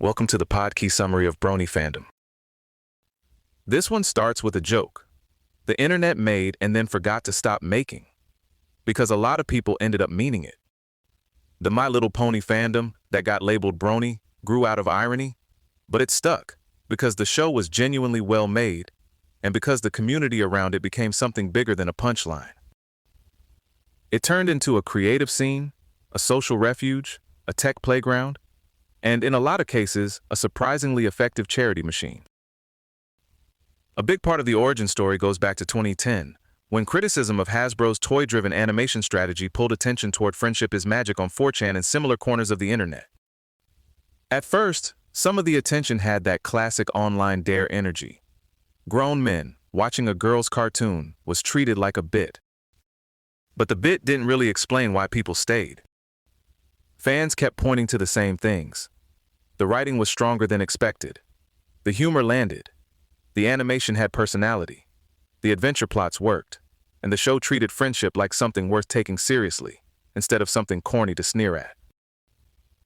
Welcome to the pod-key summary of Brony fandom. This one starts with a joke. The internet made and then forgot to stop making, because a lot of people ended up meaning it. The My Little Pony fandom that got labeled Brony grew out of irony, but it stuck because the show was genuinely well made and because the community around it became something bigger than a punchline. It turned into a creative scene, a social refuge, a tech playground, and in a lot of cases, a surprisingly effective charity machine. A big part of the origin story goes back to 2010, when criticism of Hasbro's toy-driven animation strategy pulled attention toward friendship is magic on 4chan and similar corners of the internet. At first, some of the attention had that classic online dare energy. Grown men watching a girl's cartoon was treated like a bit. But the bit didn't really explain why people stayed. Fans kept pointing to the same things. The writing was stronger than expected. The humor landed. The animation had personality. The adventure plots worked. And the show treated friendship like something worth taking seriously, instead of something corny to sneer at.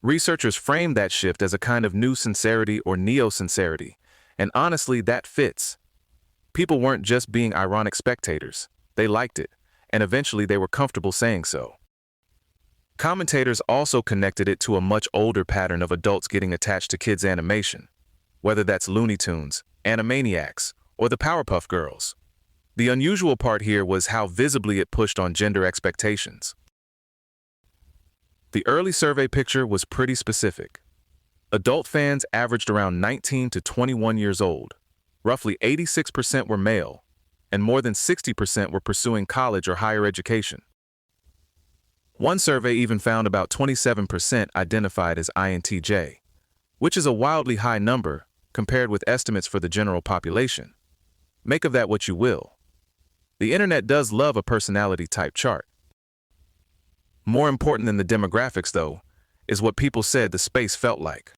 Researchers framed that shift as a kind of new sincerity or neo-sincerity, and honestly, that fits. People weren't just being ironic spectators. They liked it, and eventually they were comfortable saying so. Commentators also connected it to a much older pattern of adults getting attached to kids' animation, whether that's Looney Tunes, Animaniacs, or the Powerpuff Girls. The unusual part here was how visibly it pushed on gender expectations. The early survey picture was pretty specific. Adult fans averaged around 19 to 21 years old. Roughly 86% were male, and more than 60% were pursuing college or higher education. One survey even found about 27% identified as INTJ, which is a wildly high number compared with estimates for the general population. Make of that what you will. The internet does love a personality type chart. More important than the demographics, though, is what people said the space felt like.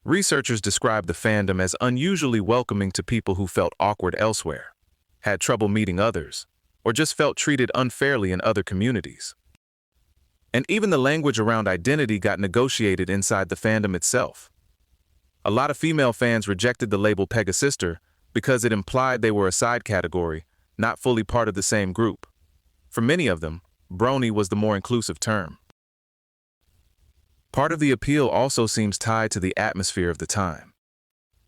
Researchers described the fandom as unusually welcoming to people who felt awkward elsewhere, had trouble meeting others, or just felt treated unfairly in other communities. And even the language around identity got negotiated inside the fandom itself. A lot of female fans rejected the label Pegasister because it implied they were a side category, not fully part of the same group. For many of them, Brony was the more inclusive term. Part of the appeal also seems tied to the atmosphere of the time.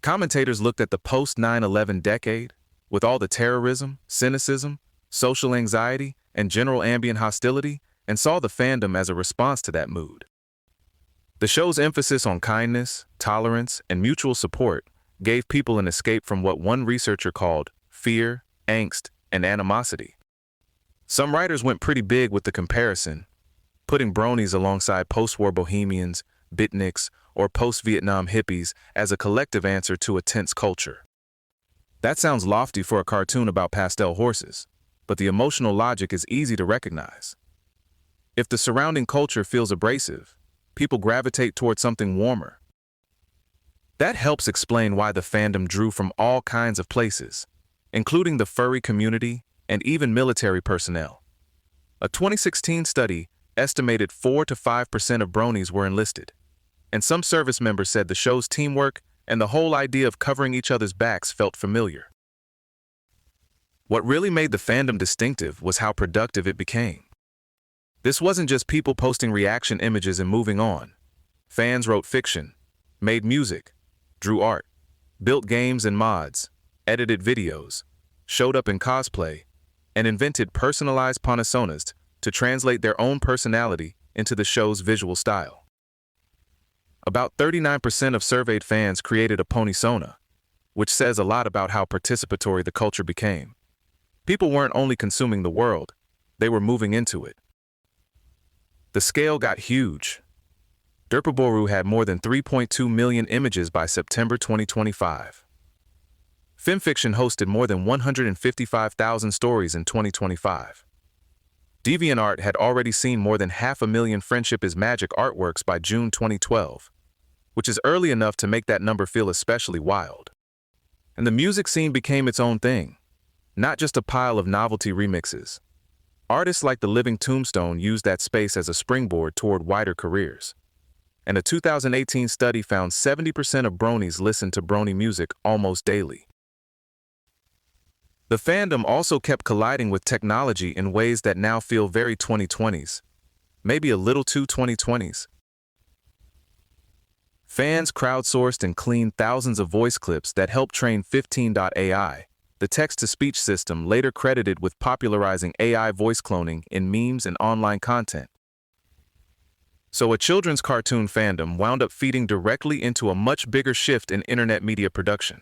Commentators looked at the post-9/11 decade, with all the terrorism, cynicism, social anxiety, and general ambient hostility, and saw the fandom as a response to that mood. The show's emphasis on kindness, tolerance, and mutual support gave people an escape from what one researcher called fear, angst, and animosity. Some writers went pretty big with the comparison, putting bronies alongside post-war bohemians, beatniks, or post-Vietnam hippies as a collective answer to a tense culture. That sounds lofty for a cartoon about pastel horses, but the emotional logic is easy to recognize. If the surrounding culture feels abrasive, people gravitate toward something warmer. That helps explain why the fandom drew from all kinds of places, including the furry community and even military personnel. A 2016 study estimated 4 to 5% of bronies were enlisted, and some service members said the show's teamwork and the whole idea of covering each other's backs felt familiar. What really made the fandom distinctive was how productive it became. This wasn't just people posting reaction images and moving on. Fans wrote fiction, made music, drew art, built games and mods, edited videos, showed up in cosplay, and invented personalized personas to translate their own personality into the show's visual style. About 39% of surveyed fans created a pony-sona, which says a lot about how participatory the culture became. People weren't only consuming the world, they were moving into it. The scale got huge. Derpaboru had more than 3.2 million images by September 2025. FemFiction hosted more than 155,000 stories in 2025. DeviantArt had already seen more than 500,000 Friendship is Magic artworks by June 2012, which is early enough to make that number feel especially wild. And the music scene became its own thing, not just a pile of novelty remixes. Artists like the Living Tombstone used that space as a springboard toward wider careers. and a 2018 study found 70% of Bronies listened to Brony music almost daily. The fandom also kept colliding with technology in ways that now feel very 2020s, maybe a little too 2020s. Fans crowdsourced and cleaned thousands of voice clips that helped train 15.ai, the text-to-speech system later credited with popularizing AI voice cloning in memes and online content. So a children's cartoon fandom wound up feeding directly into a much bigger shift in internet media production.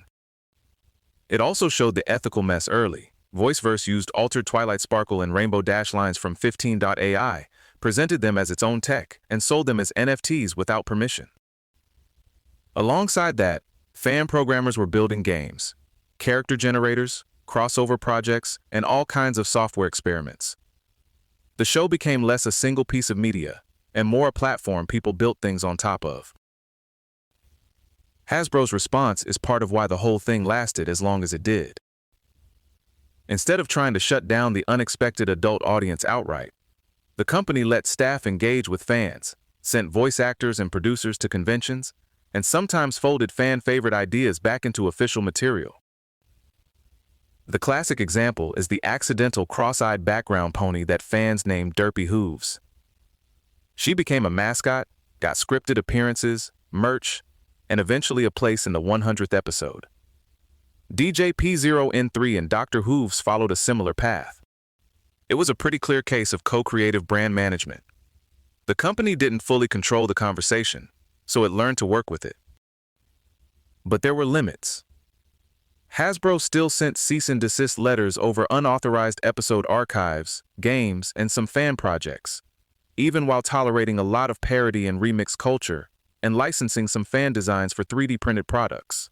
It also showed the ethical mess early. Voiceverse used altered Twilight Sparkle and Rainbow Dash lines from 15.ai, presented them as its own tech, and sold them as NFTs without permission. Alongside that, fan programmers were building games, character generators, crossover projects, and all kinds of software experiments. The show became less a single piece of media, and more a platform people built things on top of. Hasbro's response is part of why the whole thing lasted as long as it did. Instead of trying to shut down the unexpected adult audience outright, the company let staff engage with fans, sent voice actors and producers to conventions, and sometimes folded fan-favorite ideas back into official material. The classic example is the accidental cross-eyed background pony that fans named Derpy Hooves. She became a mascot, got scripted appearances, merch, and eventually a place in the 100th episode. DJ P0N3 and Dr. Hooves followed a similar path. It was a pretty clear case of co-creative brand management. The company didn't fully control the conversation, so it learned to work with it. But there were limits. Hasbro still sent cease and desist letters over unauthorized episode archives, games, and some fan projects, even while tolerating a lot of parody and remix culture and licensing some fan designs for 3D printed products.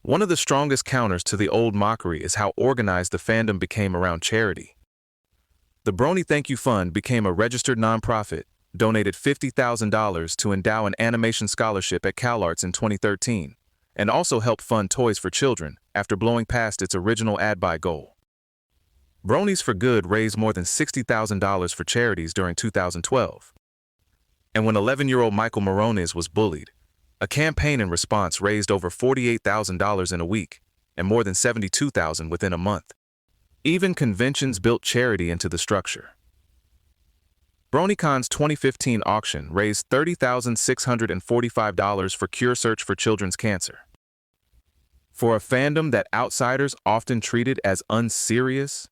One of the strongest counters to the old mockery is how organized the fandom became around charity. The Brony Thank You Fund became a registered nonprofit, donated $50,000 to endow an animation scholarship at CalArts in 2013, and also helped fund Toys for Children after blowing past its original ad buy goal. Bronies for Good raised more than $60,000 for charities during 2012. And when 11-year-old Michael Morones was bullied, a campaign in response raised over $48,000 in a week and more than $72,000 within a month. Even conventions built charity into the structure. BronyCon's 2015 auction raised $30,645 for Cure Search for Children's Cancer. For a fandom that outsiders often treated as unserious,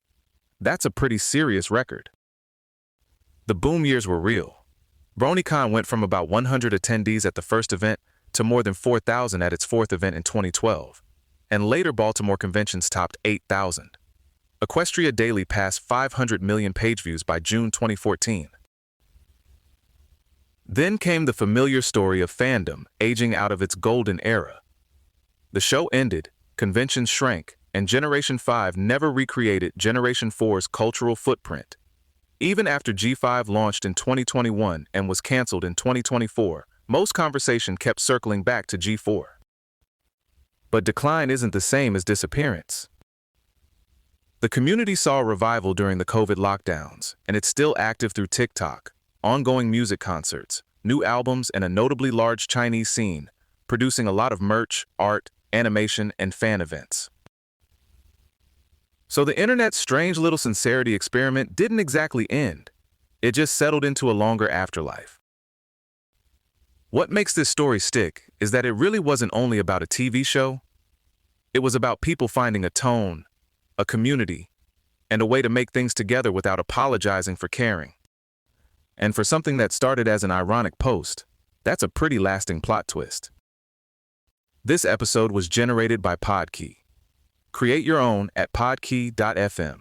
that's a pretty serious record. The boom years were real. BronyCon went from about 100 attendees at the first event to more than 4,000 at its fourth event in 2012, and later Baltimore conventions topped 8,000. Equestria Daily passed 500 million page views by June 2014. Then came the familiar story of fandom aging out of its golden era. The show ended, conventions shrank, and Generation 5 never recreated Generation 4's cultural footprint. Even after G5 launched in 2021 and was canceled in 2024, most conversation kept circling back to G4. But decline isn't the same as disappearance. The community saw a revival during the COVID lockdowns, and it's still active through TikTok, ongoing music concerts, new albums, and a notably large Chinese scene, producing a lot of merch, art, animation, and fan events. So the internet's strange little sincerity experiment didn't exactly end. It just settled into a longer afterlife. What makes this story stick is that it really wasn't only about a TV show. It was about people finding a tone, a community, and a way to make things together without apologizing for caring. And for something that started as an ironic post, that's a pretty lasting plot twist. This episode was generated by Podkey. Create your own at podkey.fm.